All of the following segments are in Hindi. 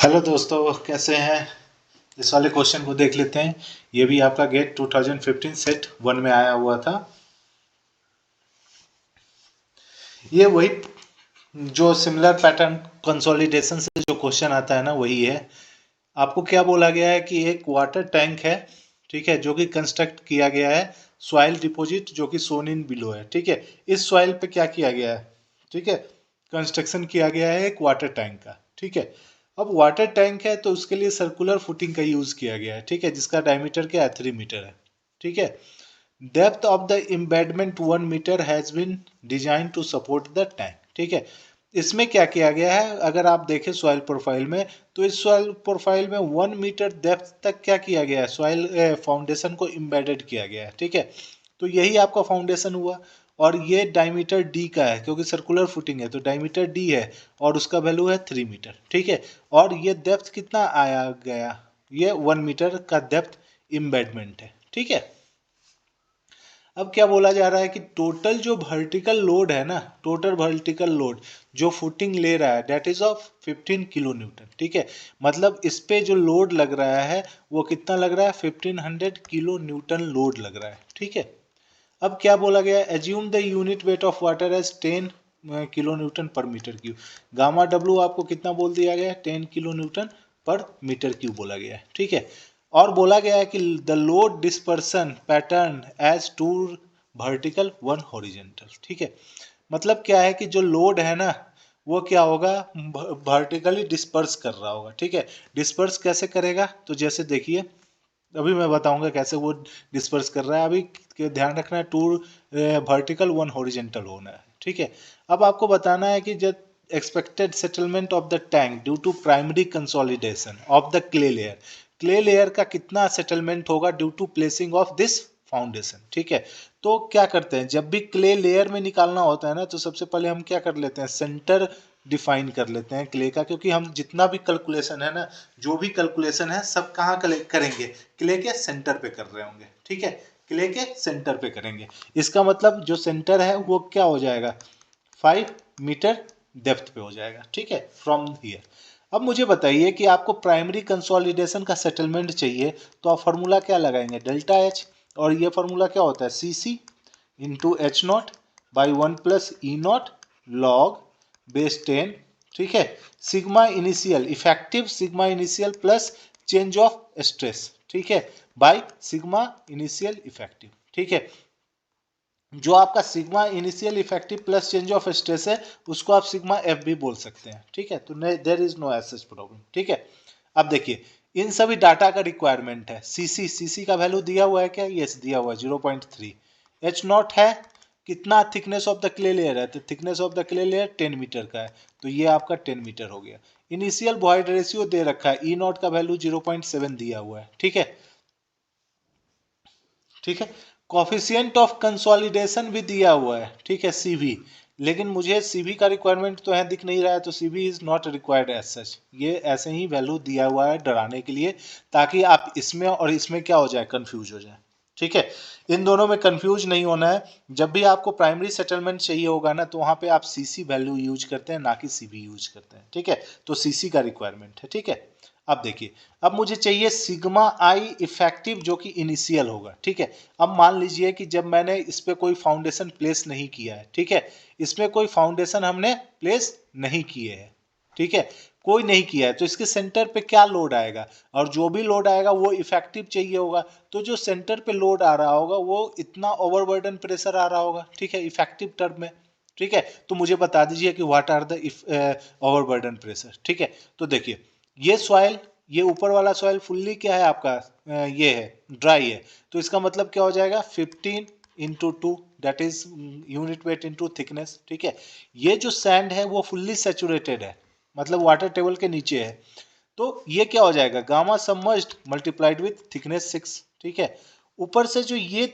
हेलो दोस्तों, कैसे हैं। इस वाले क्वेश्चन को देख लेते हैं। ये भी आपका गेट 2015 सेट 1 में आया हुआ था। ये वही जो सिमिलर पैटर्न कंसोलिडेशन से जो क्वेश्चन आता है ना, वही है। आपको क्या बोला गया है कि एक वाटर टैंक है, ठीक है, जो कि कंस्ट्रक्ट किया गया है सॉइल डिपॉजिट जो कि सोन इन बिलो है, ठीक है। इस सॉइल पे क्या किया गया है, ठीक है, कंस्ट्रक्शन किया गया है एक वाटर टैंक का, ठीक है। अब वाटर टैंक है तो उसके लिए सर्कुलर फुटिंग का यूज किया गया है, ठीक है, जिसका डायमीटर क्या है 3 मीटर है, ठीक है। Depth of the embedment 1 metre has been design to support the tank, ठीक है। इसमें क्या किया गया है, अगर आप देखें सॉइल प्रोफाइल में, तो इस सॉइल प्रोफाइल में 1 मीटर डेप्थ तक क्या किया गया है, सॉइल फाउंडेशन को इम्बेडेड किया गया है, ठीक है। तो यही आपका फाउंडेशन हुआ। और ये डायमीटर डी का है क्योंकि सर्कुलर फुटिंग है, तो डायमीटर डी है और उसका वैल्यू है 3 मीटर, ठीक है। और ये डेप्थ कितना आया गया, ये 1 मीटर का डेप्थ इम्बेडमेंट है, ठीक है। अब क्या बोला जा रहा है कि टोटल जो वर्टिकल लोड है ना, टोटल वर्टिकल लोड जो फुटिंग ले रहा है that is of 15 kilo Newton, ठीक है। मतलब इस पे जो लोड लग रहा है वो कितना लग रहा है, 1500 किलो न्यूटन लोड लग रहा है, ठीक है। अब क्या बोला गया है, assume the unit weight of water as 10 kilo newton per metre cube. Gamma W आपको कितना बोल दिया गया है, 10 kilo newton per metre cube बोला गया है, ठीक है। और बोला गया है कि the load dispersion pattern as two vertical 1 horizontal, ठीक है। मतलब क्या है कि जो लोड है ना, वो क्या होगा, वर्टिकली डिस्पर्स कर रहा होगा, ठीक है। डिस्पर्स कैसे करेगा, तो जैसे देखिए, अभी मैं बताऊंगा कैसे वो डिस्पर्स कर रहा है। अभी ध्यान रखना है, 2 वर्टिकल 1 हॉरिजेंटल होना है, ठीक है। अब आपको बताना है कि जब expected settlement of the tank due to primary consolidation of the clay layer, clay layer का कितना सेटलमेंट होगा due to placing of this foundation, ठीक है। तो क्या करते हैं, जब भी क्ले लेयर में निकालना होता है ना, तो सबसे पहले हम क्या कर लेते हैं, सेंटर डिफाइन कर लेते हैं क्ले का, क्योंकि हम जितना भी कैलकुलेशन है ना, जो भी कैलकुलेशन है सब कहाँ करेंगे, क्ले के सेंटर पे कर रहे होंगे, ठीक है। क्ले के सेंटर पे करेंगे। इसका मतलब जो सेंटर है वो क्या हो जाएगा, 5 मीटर डेप्थ पे हो जाएगा, ठीक है, फ्रॉम हियर। अब मुझे बताइए कि आपको प्राइमरी कंसोलिडेशन का सेटलमेंट चाहिए, तो आप फॉर्मूला क्या लगाएंगे, डेल्टा एच। और ये फॉर्मूला क्या होता है, C C into H naught by 1 + E0 log base 10, ठीक है। Sigma initial effective sigma initial plus change of stress, ठीक है, बाय सिग्मा इनिशियल इफेक्टिव, ठीक है। जो आपका sigma initial effective plus change of stress है, उसको आप सिग्मा एफ भी बोल सकते हैं, ठीक है। तो there is no SH problem, ठीक है। अब देखिए, इन सभी डाटा का रिक्वायरमेंट है। सीसी का वैल्यू दिया हुआ है क्या, यस दिया हुआ है 0.3। एच नॉट है, कितना thickness of the clay layer है, तो thickness of the clay layer 10 metre का है, तो ये आपका 10 मीटर हो गया। इनिशियल वॉइड रेशियो दे रखा है, ई नॉट का वैल्यू 0.7 दिया हुआ है, ठीक है, ठीक है। कॉफिशिएंट ऑफ कंसोलिडेशन भी दिया हुआ है, ठीक है, सीवी। लेकिन मुझे सीवी का रिक्वायरमेंट तो है दिख नहीं रहा है, तो CV is not required as such. ये ऐसे ही वैल्यू दिया हुआ है डराने के लिए, ताकि आप इसमें और इसमें क्या हो जाए, कंफ्यूज हो जाए, ठीक है। इन दोनों में कंफ्यूज नहीं होना है। जब भी आपको प्राइमरी सेटलमेंट चाहिए होगा ना, तो वहां पे आप सीसी वैल्यू यूज करते हैं, ना कि सीवी यूज करते हैं, ठीक है। तो सीसी का रिक्वायरमेंट है, ठीक है। अब देखिए, अब मुझे चाहिए सिग्मा आई इफेक्टिव जो कि इनिशियल होगा, ठीक है। अब मान लीजिए कि जब मैंने इस पे कोई फाउंडेशन प्लेस नहीं किया है, ठीक है, इसमें कोई फाउंडेशन हमने प्लेस नहीं किए है, ठीक है, कोई नहीं किया है, तो इसके सेंटर पे क्या लोड आएगा, और जो भी लोड आएगा वो इफेक्टिव चाहिए होगा। तो जो सेंटर पे लोड आ रहा होगा वो इतना ओवरबर्डन प्रेशर आ रहा होगा, ठीक है, इफेक्टिव टर्म में, ठीक है। तो मुझे बता दीजिए कि what are the overburden pressure, ठीक है। तो देखिए, ये सॉइल, ये ऊपर वाला सॉइल फुल्ली क्या है आपका, ये है ड्राई है, तो इसका मतलब क्या हो जाएगा, 15 × 2 that is unit weight into thickness, ठीक है। ये जो सैंड है वो फुल्ली सेचुरेटेड है, मतलब वाटर टेबल के नीचे है, तो ये क्या हो जाएगा, gamma submerged multiplied with thickness 6, ठीक है। ऊपर से जो ये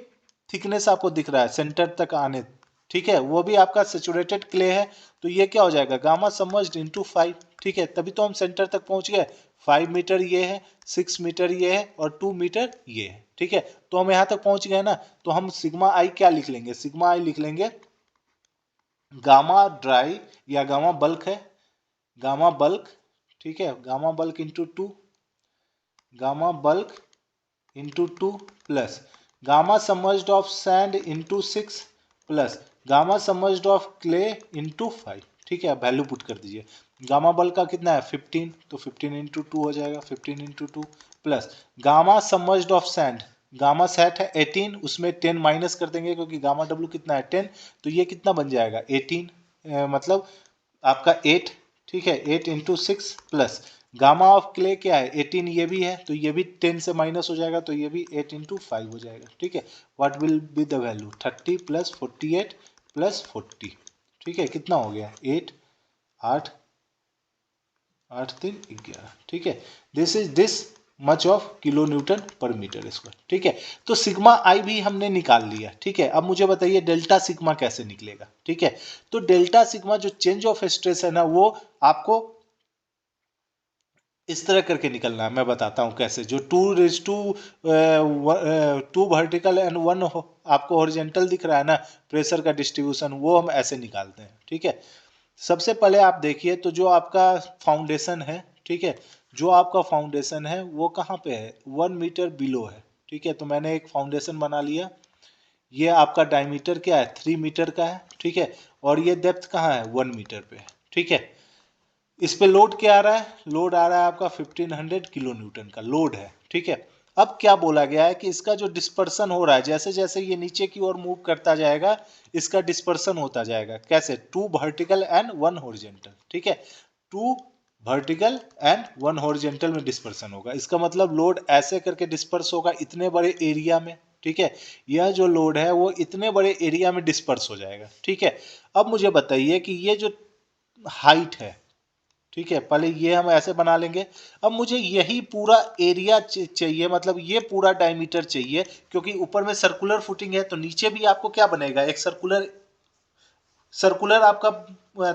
थिकनेस आपको दिख रहा है सेंटर तक आने, ठीक है, वो भी आपका सेचुरेटेड क्ले है, तो ये क्या हो जाएगा, गामा सबमर्ज्ड इनटू 5, ठीक है। तभी तो हम सेंटर तक पहुंच गए। 5 मीटर ये है, 6 मीटर ये है और 2 मीटर ये है, ठीक है। तो हम यहां तक पहुंच गए ना, तो हम सिग्मा आई क्या लिख लेंगे, सिग्मा आई लिख लेंगे गामा ड्राई या गामा बल्क है, गामा बल्क ठीक है, gamma bulk into 2, gamma bulk into 2 plus gamma submerged of sand into 6 plus gamma submerged of clay into 5। ठीक है, वैल्यू पुट कर दीजिए। गामा बल्क का कितना है 15, तो 15 इंटू 2 हो जाएगा, 15 into 2 plus gamma submerged of sand, gamma sat है 18, उसमें 10 माइनस कर देंगे क्योंकि गामा डब्ल्यू कितना है 10, तो ये कितना बन जाएगा 18, मतलब आपका 8। ठीक है, 8 into 6 plus gamma of clay क्या है 18, ये भी है तो ये भी 10 से माइनस हो जाएगा, तो ये भी 8 इंटू 5 हो जाएगा। ठीक है, what will be the value 30 plus 48 plus 40। ठीक है, कितना हो गया 8 8 8 3 11। ठीक है, this much of kilo newton per metre square. ठीक है, तो सिग्मा आई भी हमने निकाल लिया। ठीक है, अब मुझे बताइए डेल्टा सिग्मा कैसे निकलेगा। ठीक है, तो डेल्टा सिग्मा जो चेंज ऑफ स्ट्रेस है ना, वो आपको इस तरह करके निकलना है। मैं बताता हूं कैसे। जो 2 वर्टिकल एंड 1 आपको हॉरिजॉन्टल दिख रहा है ना प्रेशर का डिस्ट्रीब्यूशन, वो हम ऐसे निकालते हैं। ठीक है, सबसे पहले आप देखिए तो जो आपका फाउंडेशन है, ठीक है, जो आपका फाउंडेशन है वो कहाँ पे है 1 मीटर बिलो है। ठीक है, तो मैंने एक फाउंडेशन बना लिया। ये आपका डायमीटर क्या है 3 मीटर का है। ठीक है, और ये डेप्थ कहाँ है 1 मीटर पे है। ठीक है, इस पे लोड क्या आ रहा है, लोड आ रहा है आपका 1500 किलो न्यूटन का लोड है। ठीक है, अब क्या बोला गया है कि इसका जो डिस्पर्सन हो रहा है, जैसे जैसे ये नीचे की ओर मूव करता जाएगा इसका डिस्पर्सन होता जाएगा। कैसे 2 वर्टिकल एंड 1 हॉरिजॉन्टल। ठीक है, 2 वर्टिकल एंड 1 हॉरिजॉन्टल में डिस्पर्सन होगा। इसका मतलब लोड ऐसे करके डिस्पर्स होगा इतने बड़े एरिया में। ठीक है, यह जो लोड है वो इतने बड़े एरिया में डिस्पर्स हो जाएगा। ठीक है, अब मुझे बताइए कि ये जो हाइट है, ठीक है, पहले ये हम ऐसे बना लेंगे। अब मुझे यही पूरा एरिया चाहिए, मतलब ये पूरा डायमीटर चाहिए, क्योंकि ऊपर में सर्कुलर फुटिंग है तो नीचे भी आपको क्या बनेगा एक सर्कुलर सर्कुलर आपका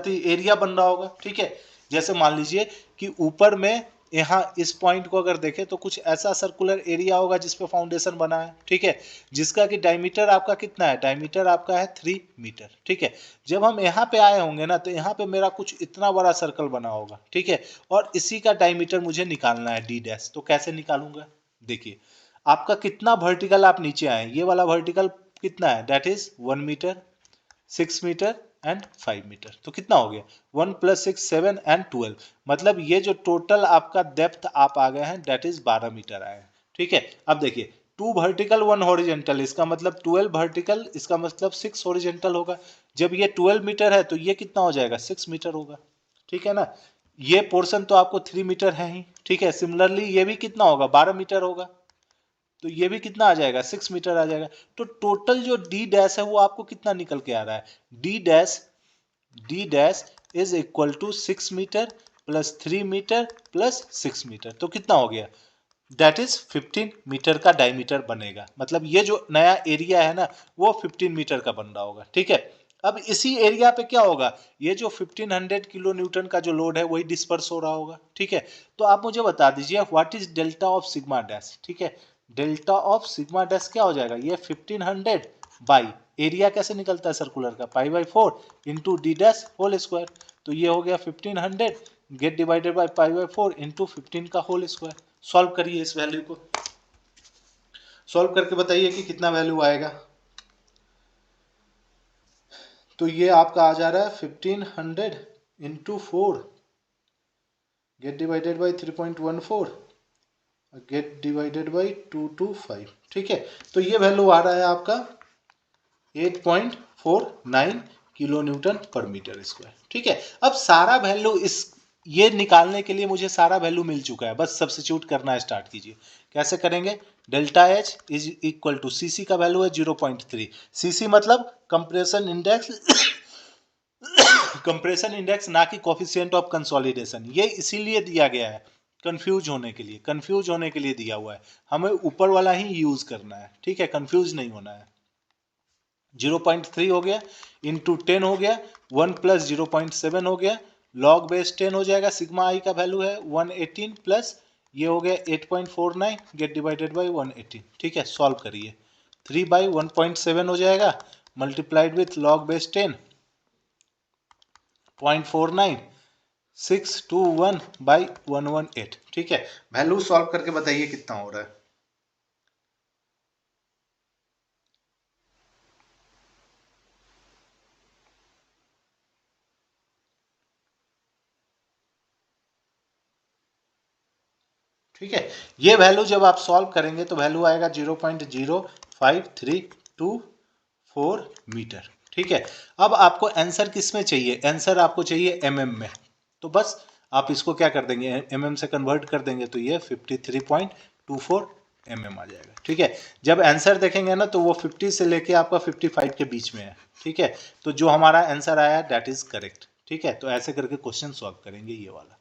एरिया बन रहा होगा। ठीक है, जैसे मान लीजिए कि ऊपर में यहाँ इस पॉइंट को अगर देखें तो कुछ ऐसा सर्कुलर एरिया होगा जिसपे फाउंडेशन बना है। ठीक है, जिसका कि डायमीटर आपका कितना है, डायमीटर आपका है 3 मीटर। ठीक है, जब हम यहाँ पे आए होंगे ना तो यहाँ पे मेरा कुछ इतना बड़ा सर्कल बना होगा। ठीक है, और इसी का डायमीटर मुझे निकालना है डी डैश। तो कैसे निकालूंगा, देखिए आपका कितना वर्टिकल आप नीचे आए, ये वाला वर्टिकल कितना है that is 1 metre, 6 metre and 5 metre. तो कितना हो गया 1 प्लस 6 7 एंड 12, मतलब ये जो टोटल आपका डेप्थ आप आ गए हैं दैट इज 12 मीटर आए हैं। ठीक है, अब देखिए 2 वर्टिकल 1 हॉरिजॉन्टल, इसका मतलब 12 वर्टिकल, इसका मतलब 6 हॉरिजॉन्टल होगा। जब ये 12 मीटर है तो ये कितना हो जाएगा 6 मीटर होगा। ठीक है ना, ये पोर्शन तो आपको 3 मीटर है ही। ठीक है, सिमिलरली ये भी कितना होगा 12 मीटर होगा, तो ये भी कितना आ जाएगा 6 मीटर आ जाएगा। तो टोटल जो डी डैश है वो आपको कितना निकल के आ रहा है, D dash is equal to 6 metre plus 3 metre plus 6 metre. तो कितना हो गया दैट इज 15 मीटर का डायमीटर बनेगा। मतलब ये जो नया एरिया है ना वो 15 मीटर का बन रहा होगा। ठीक है, अब इसी एरिया पे क्या होगा, ये जो 1500 किलो न्यूटन का जो लोड है वही डिस्पर्स हो रहा होगा। ठीक है, तो आप मुझे बता दीजिए what is delta of sigma dash. ठीक है, डेल्टा ऑफ सिग्मा डैश क्या हो जाएगा, ये 1500 बाई एरिया कैसे निकलता है सर्कुलर का pi by 4 into D dash whole square. तो ये हो गया 1500 get divided by pi by 4 into 15 का होल स्क्वायर। सॉल्व करिए इस वैल्यू को, सॉल्व करके बताइए कि कितना वैल्यू आएगा। तो ये आपका आ जा रहा है 1500 into 4 gate divided by 3.14 gate divided by 225। ठीक है, तो ये वैल्यू आ रहा है आपका 8.49 kilo newton per metre square. ठीक है, अब सारा वैल्यू इस ये निकालने के लिए मुझे सारा वैल्यू मिल चुका है, बस सब्स्टिट्यूट करना स्टार्ट कीजिए। कैसे करेंगे, delta H is equal to CC का वैल्यू है 0.3, सीसी मतलब कंप्रेशन इंडेक्स कंप्रेशन इंडेक्स, ना कि कोफिशिएंट ऑफ कंसोलिडेशन। ये इसीलिए दिया गया है कंफ्यूज होने के लिए, कंफ्यूज होने के लिए दिया हुआ है, हमें ऊपर वाला ही यूज करना है। ठीक है, कंफ्यूज नहीं होना है। 0.3 हो गया इंटू 10 हो गया, 1 प्लस 0.7 हो गया, लॉग बेस 10 हो जाएगा, सिग्मा आई का वैल्यू है 118 प्लस ये हो गया 8.49 गेट डिवाइडेड बाई 118। ठीक है, सॉल्व करिए 3 बाई 1.7 हो जाएगा मल्टीप्लाइड विथ लॉग बेस 10 0.49 621/118। ठीक है, वैल्यू सॉल्व करके बताइए कितना हो रहा है। ठीक है, ये वैल्यू जब आप सॉल्व करेंगे तो वैल्यू आएगा 0.05324 मीटर। ठीक है, अब आपको आंसर किस में चाहिए, आंसर आपको चाहिए एमएम में, तो बस आप इसको क्या कर देंगे, एमएम से कन्वर्ट कर देंगे तो ये 53.24 एमएम आ जाएगा। ठीक है, जब आंसर देखेंगे ना तो वो 50 से लेके आपका 55 के बीच में है। ठीक है, तो जो हमारा आंसर आया दैट इज करेक्ट। ठीक है, तो ऐसे करके क्वेश्चन सॉल्व करेंगे ये वाला।